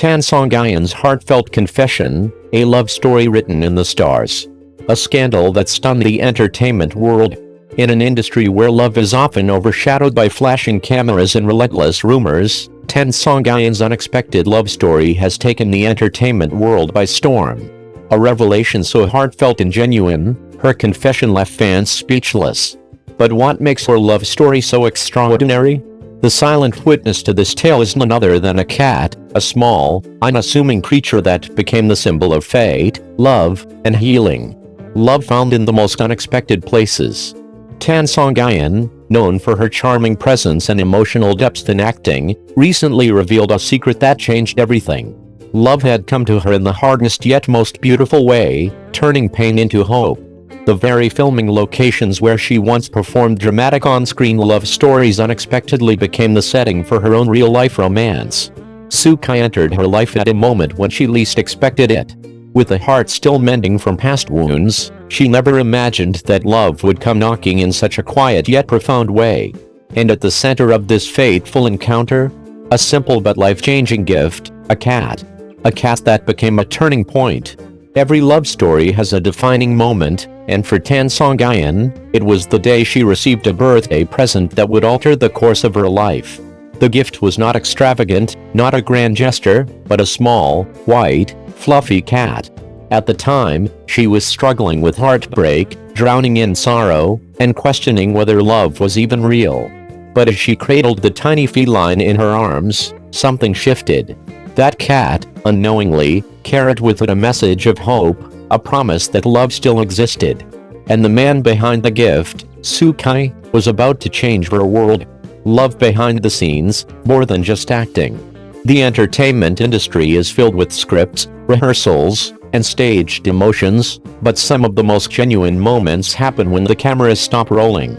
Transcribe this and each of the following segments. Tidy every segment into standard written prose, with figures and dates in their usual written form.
Tan Songyun's heartfelt confession, a love story written in the stars. A scandal that stunned the entertainment world. In an industry where love is often overshadowed by flashing cameras and relentless rumors, Tan Songyun's unexpected love story has taken the entertainment world by storm. A revelation so heartfelt and genuine, her confession left fans speechless. But what makes her love story so extraordinary? The silent witness to this tale is none other than a cat, a small, unassuming creature that became the symbol of fate, love, and healing. Love found in the most unexpected places. Tan Songyun, known for her charming presence and emotional depth in acting, recently revealed a secret that changed everything. Love had come to her in the hardest yet most beautiful way, turning pain into hope. The very filming locations where she once performed dramatic on-screen love stories unexpectedly became the setting for her own real-life romance. Soo-kai entered her life at a moment when she least expected it. With a heart still mending from past wounds, she never imagined that love would come knocking in such a quiet yet profound way. And at the center of this fateful encounter, a simple but life-changing gift, a cat. A cat that became a turning point. Every love story has a defining moment, and for Tan Songyun, it was the day she received a birthday present that would alter the course of her life. The gift was not extravagant, not a grand gesture, but a small, white, fluffy cat. At the time, she was struggling with heartbreak, drowning in sorrow, and questioning whether love was even real. But as she cradled the tiny feline in her arms, something shifted. That cat, unknowingly, carried with it a message of hope, a promise that love still existed. And the man behind the gift, Soo-kai, was about to change her world. Love behind the scenes, more than just acting. The entertainment industry is filled with scripts, rehearsals, and staged emotions, but some of the most genuine moments happen when the cameras stop rolling.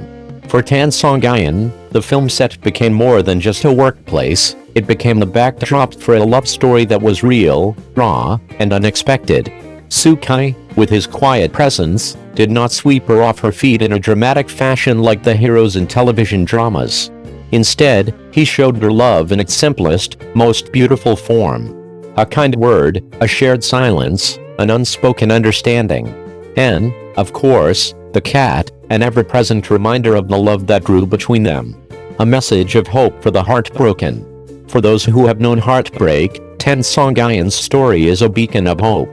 For Tan Songyun, the film set became more than just a workplace. It became the backdrop for a love story that was real, raw, and unexpected. Soo-kai, with his quiet presence, did not sweep her off her feet in a dramatic fashion like the heroes in television dramas. Instead, he showed her love in its simplest, most beautiful form. A kind word, a shared silence, an unspoken understanding. And, of course, the cat, an ever-present reminder of the love that grew between them. A message of hope for the heartbroken. For those who have known heartbreak, Tan Songyun's story is a beacon of hope.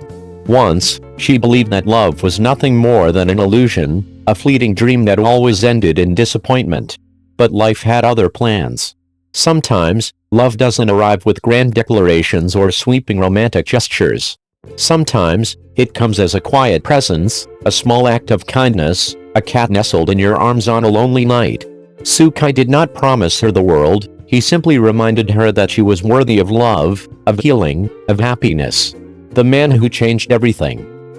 Once, she believed that love was nothing more than an illusion, a fleeting dream that always ended in disappointment. But life had other plans. Sometimes, love doesn't arrive with grand declarations or sweeping romantic gestures. Sometimes, it comes as a quiet presence, a small act of kindness, a cat nestled in your arms on a lonely night. Soo-kai did not promise her the world. He simply reminded her that she was worthy of love, of healing, of happiness. The man who changed everything.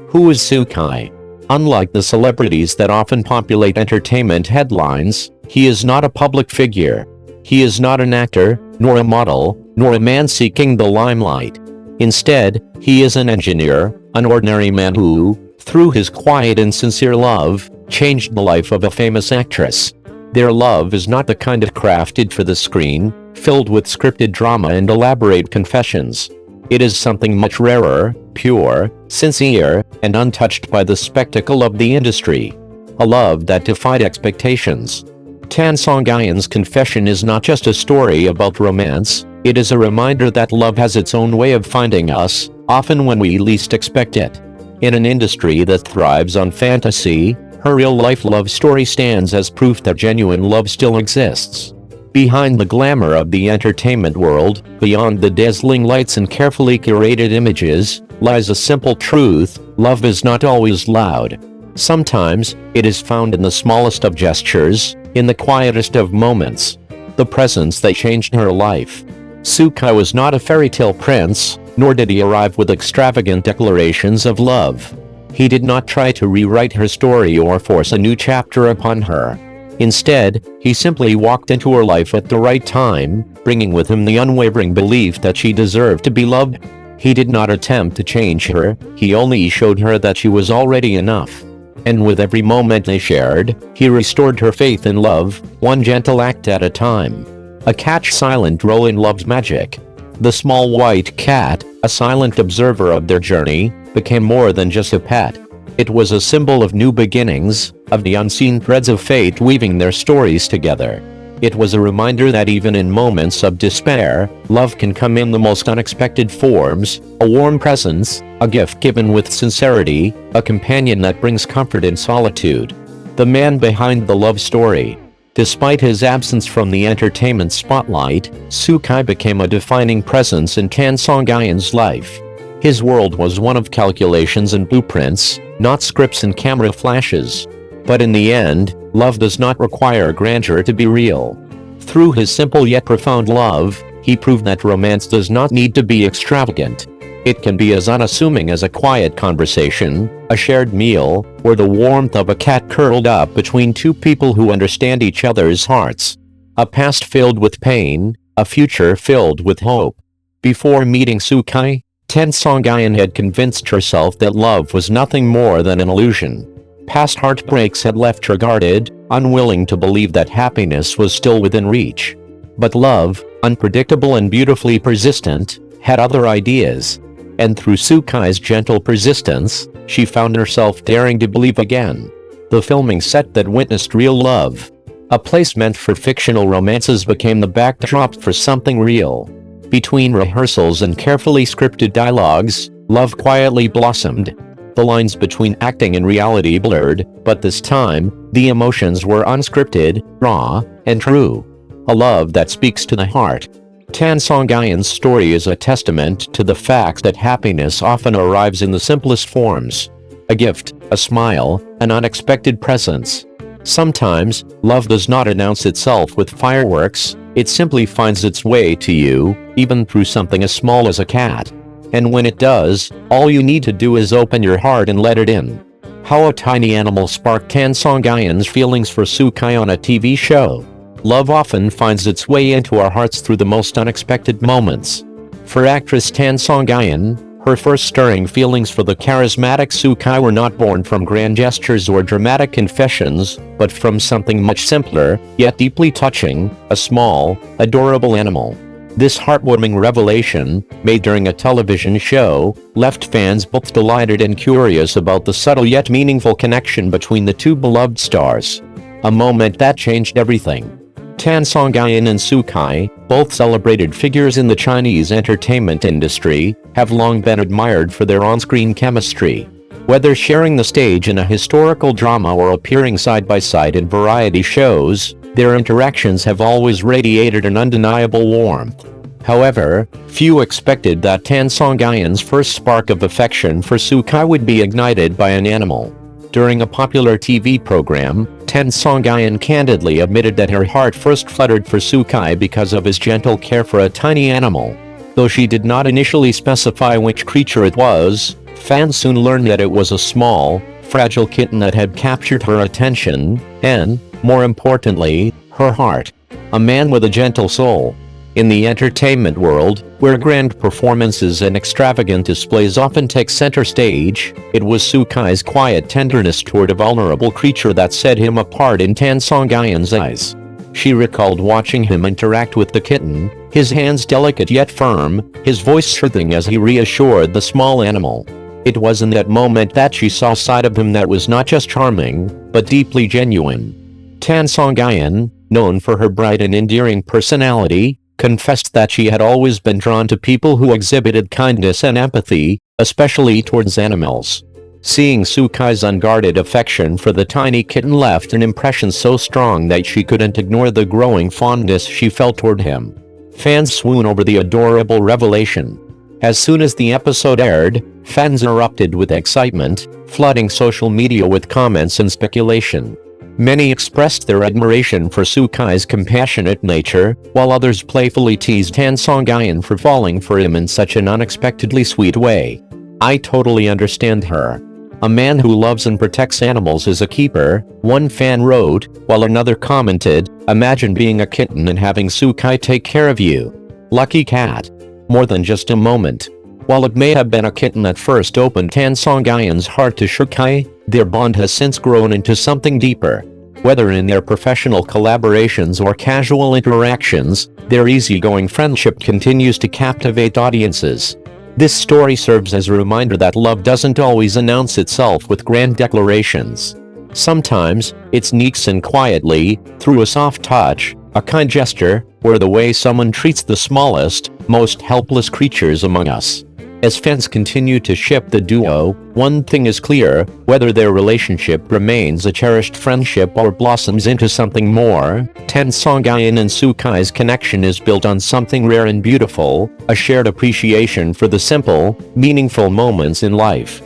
Who is Soo-kai? Unlike the celebrities that often populate entertainment headlines, he is not a public figure. He is not an actor, nor a model, nor a man seeking the limelight. Instead, he is an engineer, an ordinary man who, through his quiet and sincere love, changed the life of a famous actress. Their love is not the kind of crafted for the screen, filled with scripted drama and elaborate confessions. It is something much rarer, pure, sincere, and untouched by the spectacle of the industry. A love that defied expectations. Tan Songyun's confession is not just a story about romance, it is a reminder that love has its own way of finding us, often when we least expect it. In an industry that thrives on fantasy, her real-life love story stands as proof that genuine love still exists. Behind the glamour of the entertainment world, beyond the dazzling lights and carefully curated images, lies a simple truth: love is not always loud. Sometimes, it is found in the smallest of gestures, in the quietest of moments. The presence that changed her life. Soo-kai was not a fairy tale prince, nor did he arrive with extravagant declarations of love. He did not try to rewrite her story or force a new chapter upon her. Instead, he simply walked into her life at the right time, bringing with him the unwavering belief that she deserved to be loved. He did not attempt to change her, he only showed her that she was already enough. And with every moment they shared, he restored her faith in love, one gentle act at a time. A cat's silent role in love's magic. The small white cat, a silent observer of their journey, became more than just a pet. It was a symbol of new beginnings, of the unseen threads of fate weaving their stories together. It was a reminder that even in moments of despair, love can come in the most unexpected forms: a warm presence, a gift given with sincerity, a companion that brings comfort in solitude. The man behind the love story. Despite his absence from the entertainment spotlight, Sukai became a defining presence in Tan Songyun's life. His world was one of calculations and blueprints, not scripts and camera flashes. But in the end, love does not require grandeur to be real. Through his simple yet profound love, he proved that romance does not need to be extravagant. It can be as unassuming as a quiet conversation, a shared meal, or the warmth of a cat curled up between two people who understand each other's hearts. A past filled with pain, a future filled with hope. Before meeting Sukai, Tan Songyun had convinced herself that love was nothing more than an illusion. Past heartbreaks had left her guarded, unwilling to believe that happiness was still within reach. But love, unpredictable and beautifully persistent, had other ideas. And through Sukai's gentle persistence, she found herself daring to believe again. The filming set that witnessed real love, a place meant for fictional romances, became the backdrop for something real. Between rehearsals and carefully scripted dialogues, love quietly blossomed. The lines between acting and reality blurred, but this time, the emotions were unscripted, raw, and true. A love that speaks to the heart. Tan Songyun's story is a testament to the fact that happiness often arrives in the simplest forms. A gift, a smile, an unexpected presence. Sometimes, love does not announce itself with fireworks, it simply finds its way to you, even through something as small as a cat. And when it does, all you need to do is open your heart and let it in. How a tiny animal sparked Tan Songyun's feelings for Sukai on a TV show. Love often finds its way into our hearts through the most unexpected moments. For actress Tan Songyun, her first stirring feelings for the charismatic Sukai were not born from grand gestures or dramatic confessions, but from something much simpler, yet deeply touching: a small, adorable animal. This heartwarming revelation, made during a television show, left fans both delighted and curious about the subtle yet meaningful connection between the two beloved stars. A moment that changed everything. Tan Songyun and Sukai, both celebrated figures in the Chinese entertainment industry, have long been admired for their on-screen chemistry. Whether sharing the stage in a historical drama or appearing side by side in variety shows, their interactions have always radiated an undeniable warmth. However, few expected that Tan Songyun's first spark of affection for Sukai would be ignited by an animal. During a popular TV program, Tan Songyun candidly admitted that her heart first fluttered for Sukai because of his gentle care for a tiny animal. Though she did not initially specify which creature it was, fans soon learned that it was a small, fragile kitten that had captured her attention, and, more importantly, her heart. A man with a gentle soul. In the entertainment world, where grand performances and extravagant displays often take center stage, it was Sukai's quiet tenderness toward a vulnerable creature that set him apart in Tan Songyun's eyes. She recalled watching him interact with the kitten, his hands delicate yet firm, his voice soothing as he reassured the small animal. It was in that moment that she saw a side of him that was not just charming, but deeply genuine. Tan Songyun, known for her bright and endearing personality, confessed that she had always been drawn to people who exhibited kindness and empathy, especially towards animals. Seeing Sukai's unguarded affection for the tiny kitten left an impression so strong that she couldn't ignore the growing fondness she felt toward him. Fans swooned over the adorable revelation. As soon as the episode aired, fans erupted with excitement, flooding social media with comments and speculation. Many expressed their admiration for Sukai's compassionate nature, while others playfully teased Tan Songyun for falling for him in such an unexpectedly sweet way. "I totally understand her. A man who loves and protects animals is a keeper," one fan wrote, while another commented, "Imagine being a kitten and having Sukai take care of you. Lucky cat." More than just a moment. While it may have been a kitten that first opened Tan Songyun's heart to Sukai, their bond has since grown into something deeper. Whether in their professional collaborations or casual interactions, their easygoing friendship continues to captivate audiences. This story serves as a reminder that love doesn't always announce itself with grand declarations. Sometimes, it sneaks in quietly, through a soft touch, a kind gesture, or the way someone treats the smallest, most helpless creatures among us. As fans continue to ship the duo, one thing is clear: whether their relationship remains a cherished friendship or blossoms into something more, Tan Songyun and Sukai's connection is built on something rare and beautiful, a shared appreciation for the simple, meaningful moments in life.